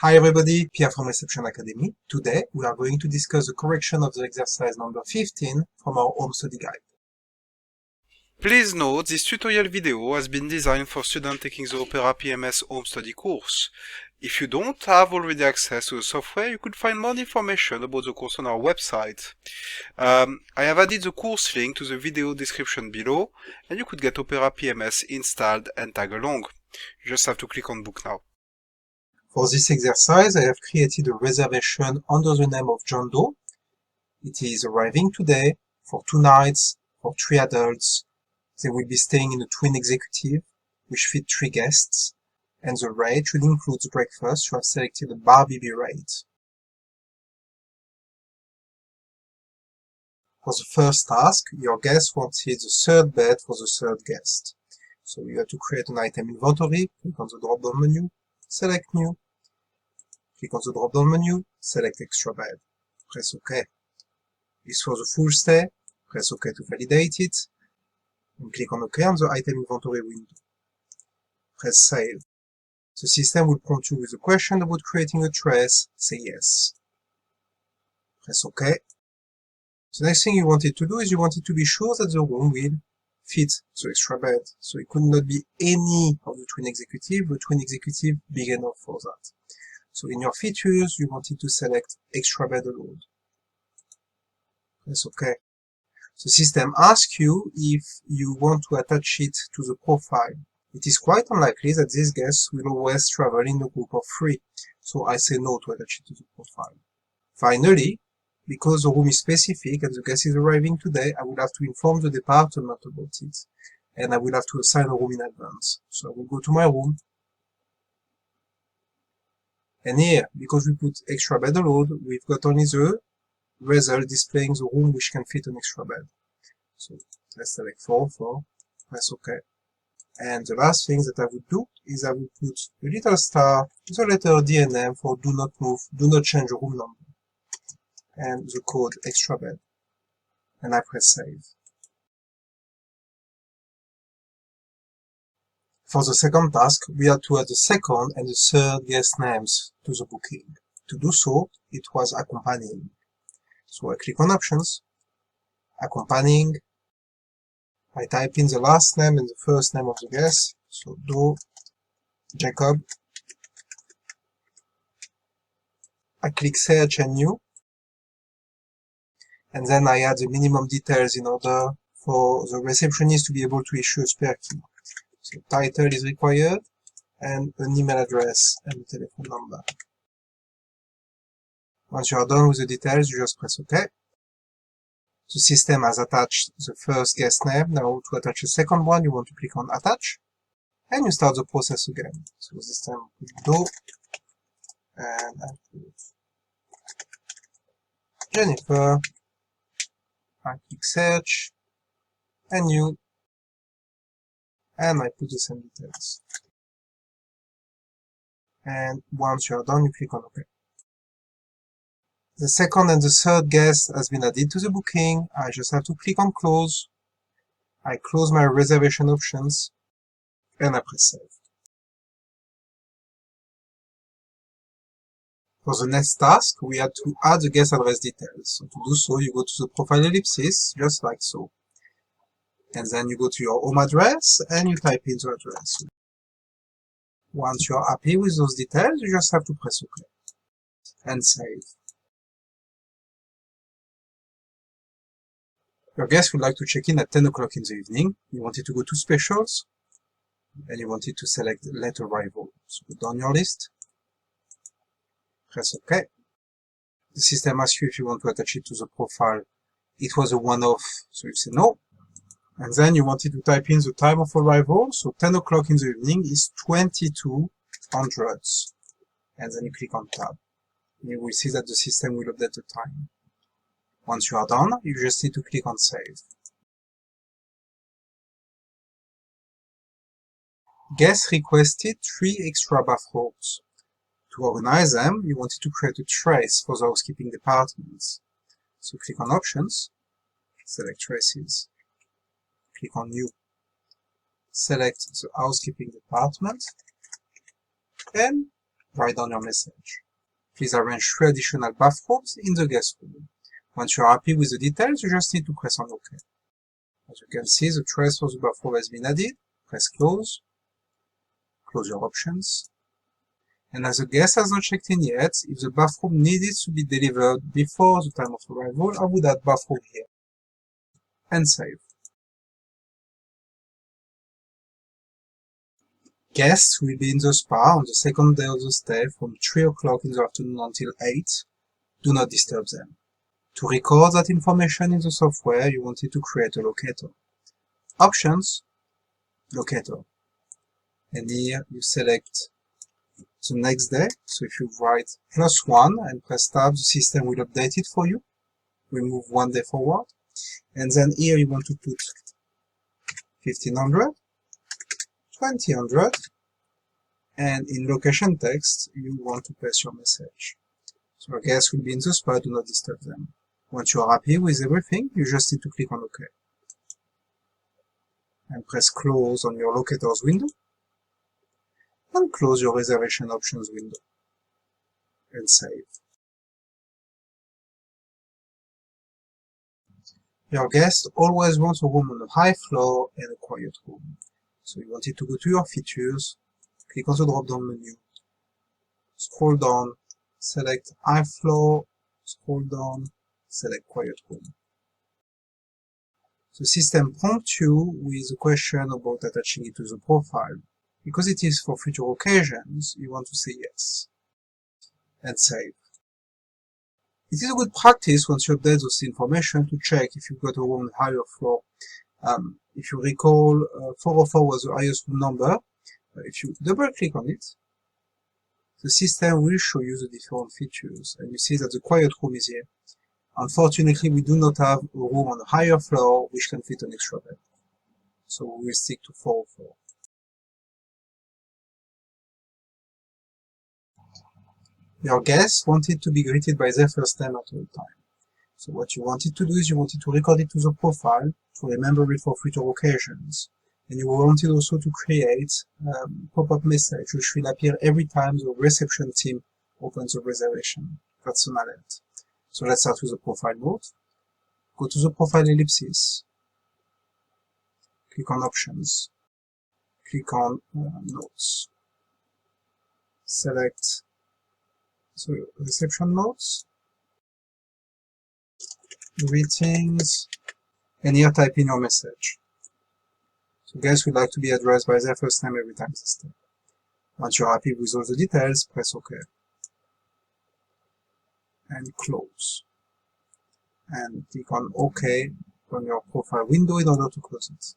Hi everybody, Pierre from Reception Academy. Today we are going to discuss the correction of the exercise number 15 from our home study guide. Please note this tutorial video has been designed for students taking the Opera PMS home study course. If you don't have already access to the software, you could find more information about the course on our website. I have added the course link to the video description below, and you could get Opera PMS installed and tag along. You just have to click on book now. For this exercise, I have created a reservation under the name of John Doe. It is arriving today for 2 nights for 3 adults. They will be staying in a twin executive, which fit 3 guests, and the rate should include the breakfast. You have selected the bar BB rate. For the first task, your guest wanted the 3rd bed for the 3rd guest. So you have to create an item inventory, click on the drop-down menu, select New, click on the drop-down menu, select Extra Bed, press OK. This for the full stay, press OK to validate it, and click on OK on the item inventory window. Press Save. The system will prompt you with a question about creating a trace, say yes. Press OK. The next thing you wanted to do is you wanted to be sure that the room will fit the extra bed. So it could not be any of the twin executive, but twin executive big enough for that. So in your features, you wanted to select extra bed alone. Press OK. The system asks you if you want to attach it to the profile. It is quite unlikely that these guests will always travel in a group of 3, so I say no to attach it to the profile. Finally, because the room is specific and the guest is arriving today, I will have to inform the department about it, and I will have to assign a room in advance. So I will go to my room, and here, because we put extra bed allowed, we've got only the result displaying the room which can fit an extra bed. So let's select 4, press OK. And the last thing that I would do is I would put a little star, the letter D and M for do not move, do not change the room number, and the code extra bed, and I press save. For the second task, we had to add the 2nd and the 3rd guest names to the booking. To do so, it was accompanying. So I click on Options, Accompanying. I type in the last name and the first name of the guest, so Doe, Jacob. I click Search and New, and then I add the minimum details in order for the receptionist to be able to issue a spare key. So title is required, and an email address and a telephone number. Once you are done with the details, you just press OK. The system has attached the first guest name. Now to attach the second one, you want to click on Attach, and you start the process again. So this time I put Doe, and I put Jennifer. I click Search, and New, and I put the same details. And once you are done, you click on OK. The 2nd and the 3rd guest has been added to the booking. I just have to click on Close. I close my reservation options, and I press Save. For the next task, we had to add the guest address details. So to do so, you go to the profile ellipsis, just like so. And then you go to your home address, and you type in the address. Once you are happy with those details, you just have to press OK and save. Your guest would like to check in at 10 o'clock in the evening. You wanted to go to Specials, and you wanted to select Late Arrival. So go down your list, press OK. The system asks you if you want to attach it to the profile. It was a one-off, so you say no. And then you wanted to type in the time of arrival, so 10 o'clock in the evening is 2200. And then you click on Tab. And you will see that the system will update the time. Once you are done, you just need to click on Save. Guests requested 3 extra bathrobes. To organize them, you wanted to create a trace for the housekeeping departments. So click on Options, select Traces, click on New, select the housekeeping department, and Write down your message. Please arrange 3 additional bathrobes in the guest room. Once you're happy with the details, you just need to press on OK. As you can see, the trace of the bathrobe has been added. Press close. Close your options. And as the guest has not checked in yet, if the bathrobe needed to be delivered before the time of arrival, I would add bathrobe here. And save. Guests will be in the spa on the second day of the stay from 3 o'clock in the afternoon until 8. Do not disturb them. To record that information in the software, you wanted to create a locator. Options, locator. And here you select the next day. So if you write +1 and press tab, the system will update it for you. Remove 1 day forward. And then here you want to put 1500, 2000, and in location text, you want to paste your message. So our guests will be in the spa, do not disturb them. Once you are happy with everything, you just need to click on OK. And press close on your locators window. And close your reservation options window. And save. Your guest always wants a room on a high floor and a quiet room. So you want it to go to your features, click on the drop-down menu, scroll down, select high floor, scroll down, select quiet room. The system prompts you with a question about attaching it to the profile. Because it is for future occasions, you want to say yes. And save. It is a good practice once you update this information to check if you've got a room on a higher floor. If you recall, 404 was the highest room number. If you double click on it, the system will show you the different features, and you see that the quiet room is here. Unfortunately, we do not have a room on a higher floor which can fit an extra bed, so we will stick to 404. Your guests wanted to be greeted by their first name at all time. So what you wanted to do is you wanted to record it to the profile to remember it for future occasions. And you wanted also to create a pop-up message which will appear every time the reception team opens the reservation. That's an alert. So let's start with the profile mode. Go to the profile ellipsis. Click on options. Click on notes. Select the reception notes. Greetings. And here type in your message. So guests would like to be addressed by their first name every time they stay. Once you're happy with all the details, press OK. And close. And click on OK on your profile window in order to close it.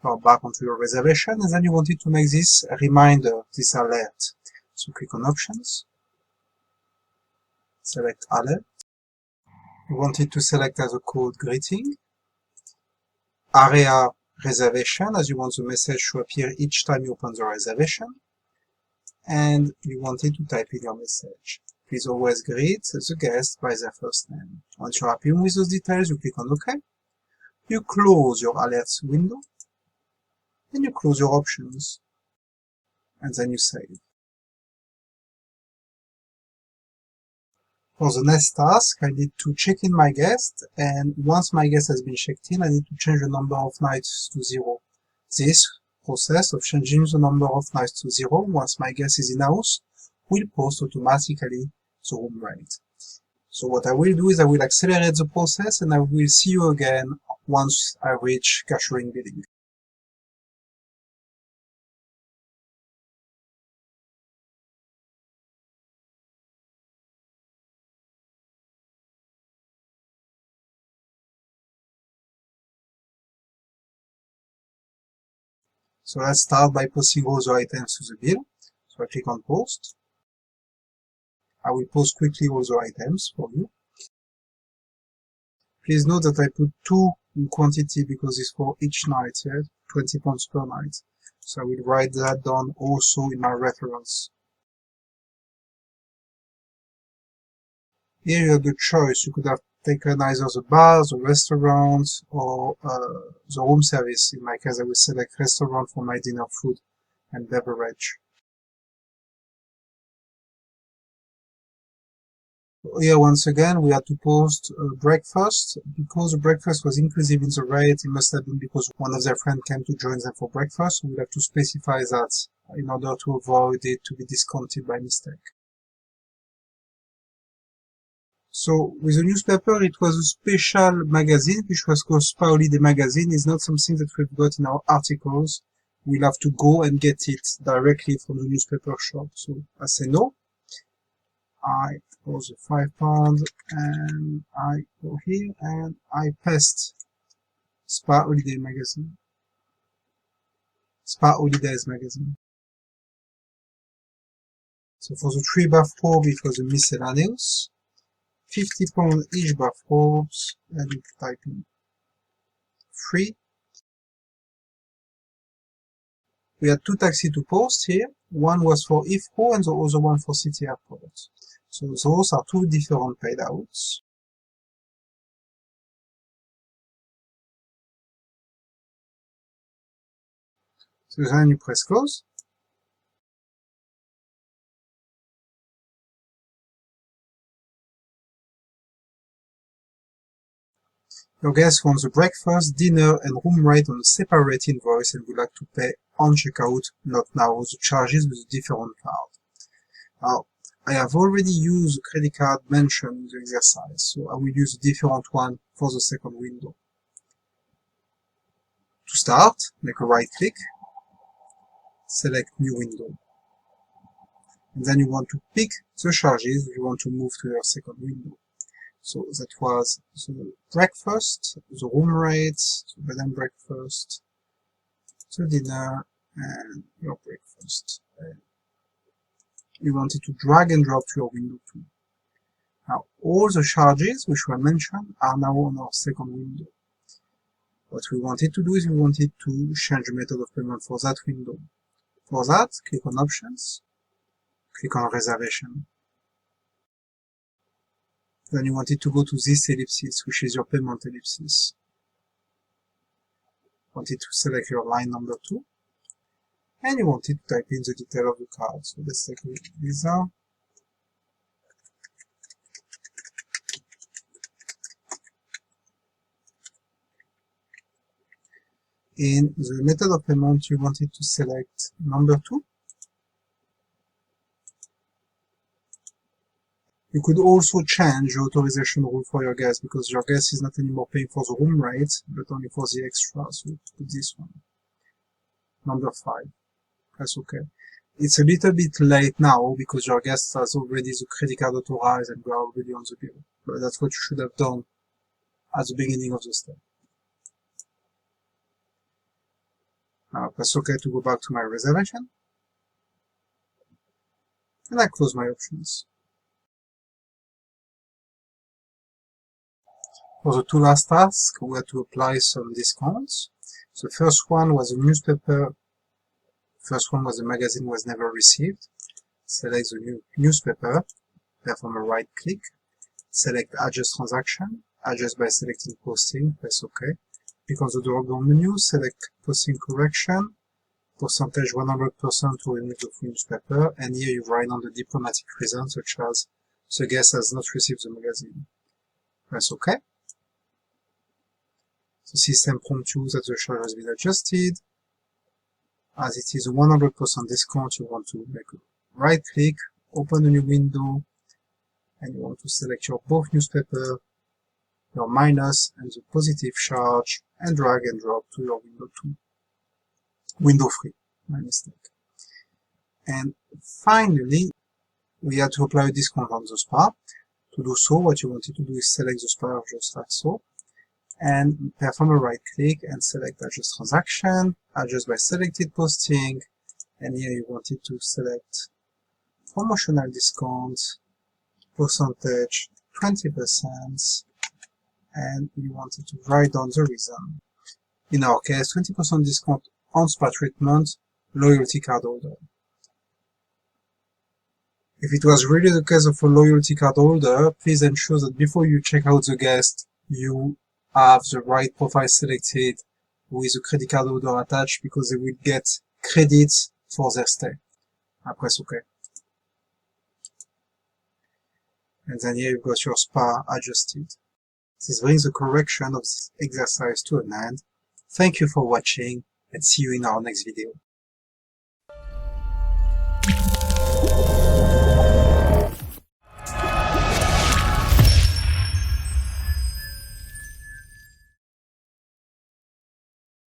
Go back onto your reservation, and then you wanted to make this a reminder, this alert. So click on Options. Select Alert. You wanted to select as a code Greeting. Area Reservation, as you want the message to appear each time you open the reservation. And you wanted to type in your message. Please always greet the guest by their first name. Once you're happy with those details, you click on OK. You close your alerts window. And you close your options. And then you save. For the next task, I need to check in my guest, and once my guest has been checked in, I need to change the number of nights to 0. This process of changing the number of nights to 0 once my guest is in-house will post automatically the room rate. So what I will do is I will accelerate the process, and I will see you again once I reach cashiering billing. So let's start by posting all the items to the bill. So I click on Post. I will post quickly all the items for you. Please note that I put 2 in quantity because it's for each night, yeah? 20 pounds per night. So I will write that down also in my reference. Here you have the choice. You could have taken either the bar, the restaurant, or the room service. In my case, I will select restaurant for my dinner food and beverage. Here, once again, we had to post breakfast. Because the breakfast was inclusive in the rate, it must have been because one of their friends came to join them for breakfast. So we'll have to specify that in order to avoid it to be discounted by mistake. So with the newspaper, it was a special magazine, which was called Spa Holiday Magazine. It's not something that we've got in our articles. We'll have to go and get it directly from the newspaper shop. So I say no. I pause the £5 and I go here and I paste Spa Holiday Magazine. Spa Holidays Magazine. So for the 3 bathrobe, it was a miscellaneous. £50 each bathrobes, and you type in 3. We had 2 taxis to post here. One was for Heathrow and the other one for City Airport. So those are 2 different paid outs. So then you press close. Your guest wants the breakfast, dinner and room rate on a separate invoice and would like to pay on checkout, not now, the charges with a different card. Now, I have already used the credit card mentioned in the exercise, so I will use a different one for the second window. To start, make a right click, select New Window. And then you want to pick the charges you want to move to your second window. So that was the breakfast, the room rates, the bed and breakfast, the dinner, and your breakfast. You wanted to drag and drop to your window 2. Now, all the charges which were mentioned are now on our second window. What we wanted to do is we wanted to change the method of payment for that window. For that, click on Options, click on Reservation. Then you wanted to go to this ellipsis, which is your payment ellipsis. Wanted to select your line number 2. And you wanted to type in the detail of the card. So let's take a Visa. In the method of payment, you wanted to select number 2. You could also change the authorization rule for your guest, because your guest is not anymore paying for the room rate, but only for the extra. So put this one. Number 5. Press OK. It's a little bit late now, because your guest has already the credit card authorized and we are already on the bill. But that's what you should have done at the beginning of the step. Now press OK to go back to my reservation. And I close my options. For the 2 last tasks, we had to apply some discounts. The first one was a newspaper. First one was the magazine was never received. Select the new newspaper, perform a right click, select Adjust Transaction, adjust by selecting Posting, press OK. Click on the drop-down menu, select Posting Correction, percentage 100% to remove the full newspaper, and here you write on the diplomatic reasons, such as the guest has not received the magazine. Press OK. The system prompts you that the charge has been adjusted. As it is a 100% discount, you want to make a right click, open a new window, and you want to select your both newspaper, your minus and the positive charge, and drag and drop to your window 2. Window 3, my mistake. And finally, we had to apply a discount on the spa. To do so, what you wanted to do is select the spa just like so, and perform a right click and select Adjust Transaction, adjust by selected posting, and here you wanted to select promotional discount, percentage 20%, and you wanted to write down the reason. In our case, 20% discount on spa treatment, loyalty card holder. If it was really the case of a loyalty card holder, please ensure that before you check out the guest, you have the right profile selected with a credit card holder attached, because they will get credits for their stay. I press OK. And then here you've got your spa adjusted. This brings the correction of this exercise to an end. Thank you for watching and see you in our next video.